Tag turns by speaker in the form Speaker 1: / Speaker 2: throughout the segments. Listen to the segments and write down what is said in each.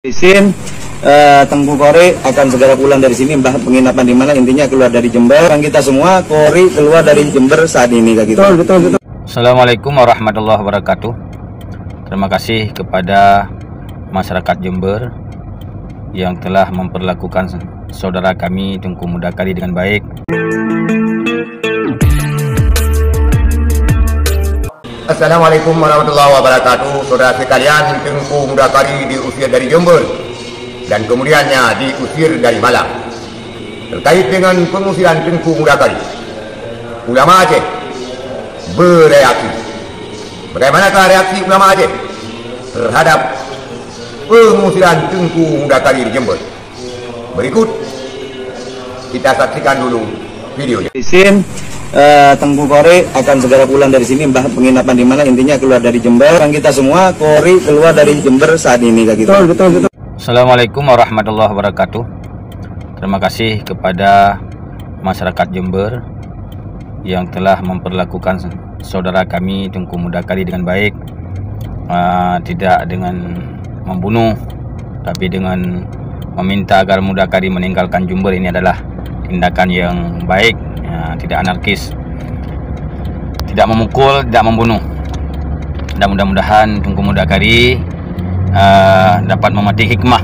Speaker 1: Izin Tengku Kori akan segera pulang dari sini, entah penginapan di mana, intinya keluar dari Jember. Dan kita semua Kori keluar dari Jember saat ini kayak gitu. Betul.
Speaker 2: Assalamualaikum warahmatullahi wabarakatuh. Terima kasih kepada masyarakat Jember yang telah memperlakukan saudara kami Tengku Mudakari dengan baik.
Speaker 3: Assalamualaikum warahmatullahi wabarakatuh. Saudara sekalian, Tengku Mudakari diusir dari Jember dan kemudiannya diusir dari Malang. Terkait dengan pengusiran Tengku Mudakari, ulama Aceh bereaksi. Bagaimanakah reaksi ulama Aceh terhadap pengusiran Tengku Mudakari di Jember? Berikut kita saksikan dulu videonya.
Speaker 1: Izin Tengku Kori akan segera pulang dari sini, entah penginapan di mana, intinya keluar dari Jember. Dan kita semua Kori keluar dari Jember saat ini kayak gitu. Betul.
Speaker 2: Assalamualaikum warahmatullahi wabarakatuh. Terima kasih kepada masyarakat Jember yang telah memperlakukan saudara kami Tengku Mudakari dengan baik, tidak dengan membunuh, tapi dengan meminta agar Mudakari meninggalkan Jember. Ini adalah tindakan yang baik, tidak anarkis, tidak memukul, tidak membunuh. Dan mudah-mudahan Tengku Mudakari dapat memetik hikmah,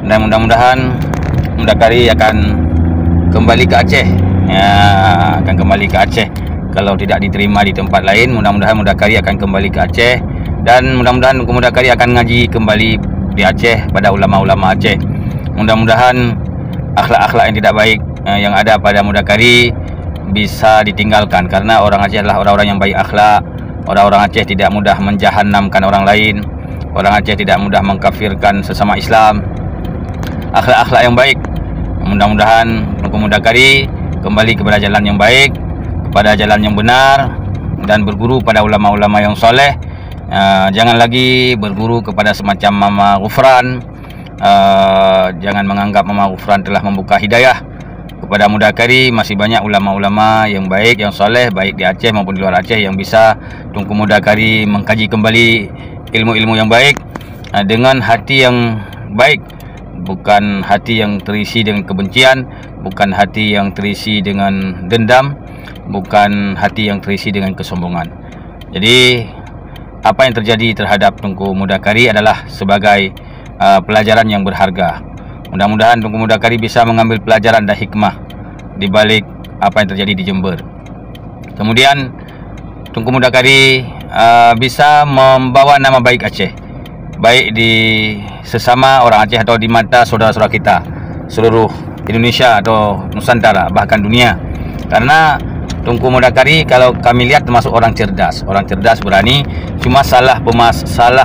Speaker 2: dan mudah-mudahan Mudakari akan kembali ke Aceh, akan kembali ke Aceh. Kalau tidak diterima di tempat lain, mudah-mudahan Mudakari akan kembali ke Aceh, dan mudah-mudahan Tengku Mudakari akan ngaji kembali di Aceh pada ulama-ulama Aceh. Mudah-mudahan akhlak-akhlak yang tidak baik yang ada pada Mudakari bisa ditinggalkan, karena orang Aceh adalah orang-orang yang baik akhlak. Orang-orang Aceh tidak mudah menjahannamkan orang lain. Orang Aceh tidak mudah mengkafirkan sesama Islam. Akhlak-akhlak yang baik. Mudah-mudahan Tengku Mudakari kembali kepada jalan yang baik, kepada jalan yang benar, dan berguru pada ulama-ulama yang soleh. Jangan lagi berguru kepada semacam Mama Ghufran. Jangan menganggap Mama Ghufran telah membuka hidayah kepada Mudakari. Masih banyak ulama-ulama yang baik, yang soleh, baik di Aceh maupun di luar Aceh, yang bisa Tengku Mudakari mengkaji kembali ilmu-ilmu yang baik dengan hati yang baik, bukan hati yang terisi dengan kebencian, bukan hati yang terisi dengan dendam, bukan hati yang terisi dengan kesombongan. Jadi apa yang terjadi terhadap Tengku Mudakari adalah sebagai pelajaran yang berharga. Mudah-mudahan Tengku Mudakari bisa mengambil pelajaran dan hikmah di balik apa yang terjadi di Jember. Kemudian Tengku Mudakari bisa membawa nama baik Aceh, baik di sesama orang Aceh atau di mata saudara-saudara kita seluruh Indonesia atau Nusantara, bahkan dunia. Karena Tengku Mudakari kalau kami lihat termasuk orang cerdas berani, cuma salah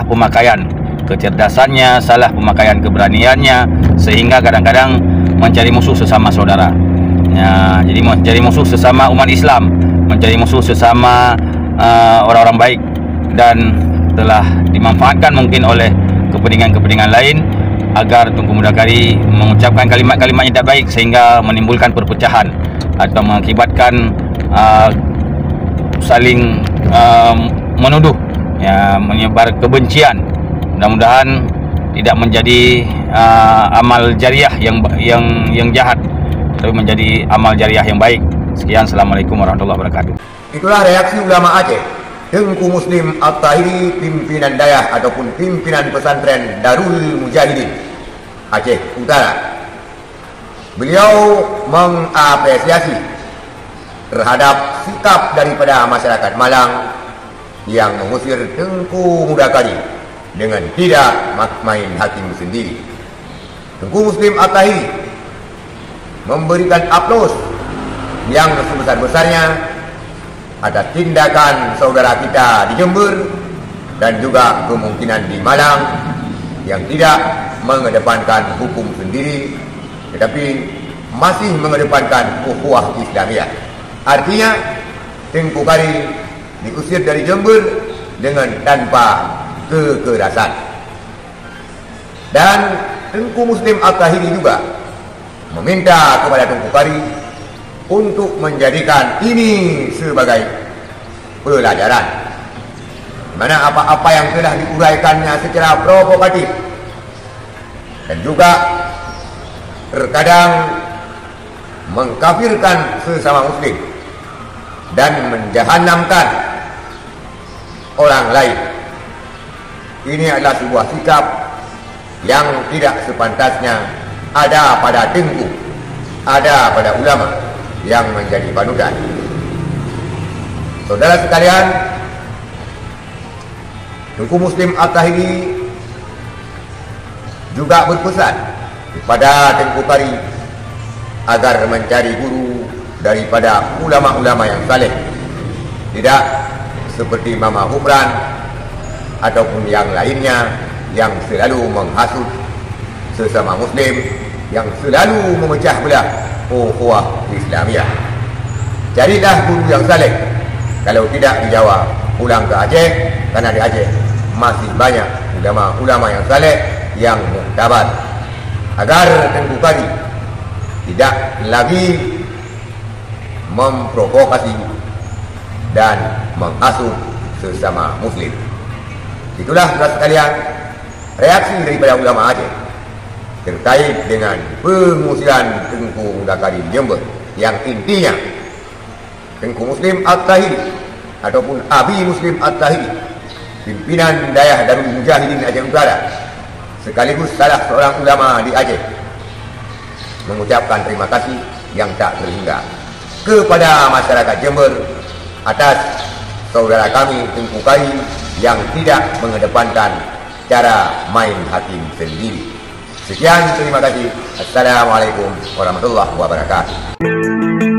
Speaker 2: pemakaian kecerdasannya, salah pemakaian keberaniannya, sehingga kadang-kadang mencari musuh sesama saudara. Jadi mencari musuh sesama umat Islam, mencari musuh sesama orang-orang baik, dan telah dimanfaatkan mungkin oleh kepentingan-kepentingan lain agar Tengku Mudakari mengucapkan kalimat-kalimat yang tidak baik, sehingga menimbulkan perpecahan atau mengakibatkan saling menuduh, menyebar kebencian. Mudah-mudahan tidak menjadi amal jariah yang jahat, tapi menjadi amal jariah yang baik. Sekian, assalamualaikum warahmatullahi wabarakatuh.
Speaker 3: Itulah reaksi ulama Aceh, Tengku Muslim At-Tahiri, pimpinan dayah ataupun pimpinan pesantren Darul Mujahidin Aceh Utara. Beliau mengapresiasi terhadap sikap daripada masyarakat Malang yang mengusir Tengku Mudakari dengan tidak main hakim sendiri. Tengku Muslim At-Tahiri memberikan aplaus yang sebesar-besarnya atas tindakan saudara kita di Jember dan juga kemungkinan di Malang yang tidak mengedepankan hukum sendiri, tetapi masih mengedepankan ukhuwah Islamiyah. Artinya Tengku Kari diusir dari Jember dengan tanpa kekerasan. Dan Tengku Muslim At-Tahiri juga meminta kepada Tengku Kari untuk menjadikan ini sebagai pelajaran, mana apa-apa yang telah diuraikannya secara provokatif dan juga terkadang mengkafirkan sesama muslim dan menjahanamkan orang lain. Ini adalah sebuah sikap yang tidak sepantasnya ada pada Tengku, ada pada ulama yang menjadi panutan. Saudara sekalian, Tengku Muslim At-Tahiri juga berpesan kepada Tengku Qari agar mencari guru daripada ulama-ulama yang saleh, tidak seperti Mama Hufran ataupun yang lainnya yang selalu menghasut sesama muslim, yang selalu memecah belah ukhuwah Islamiyah. Carilah guru yang saleh. Kalau tidak di Jawa, pulang ke Aceh, karena di Aceh masih banyak ulama-ulama yang saleh yang muktabar, agar Tengku Qari tidak lagi memprovokasi dan menghasut sesama muslim. Itulah saudara sekalian reaksi daripada ulama Aceh terkait dengan pengusiran Tengku Mudakari Jember, yang intinya Tengku Muslim At-Tahiri ataupun Abi Muslim At-Tahiri, pimpinan Dayah Darul Mujahidin Aceh Utara, sekaligus salah seorang ulama di Aceh, mengucapkan terima kasih yang tak terhingga kepada masyarakat Jember atas saudara kami Tengku Qari yang tidak mengedepankan cara main hakim sendiri. Sekian, terima kasih. Assalamualaikum warahmatullahi wabarakatuh.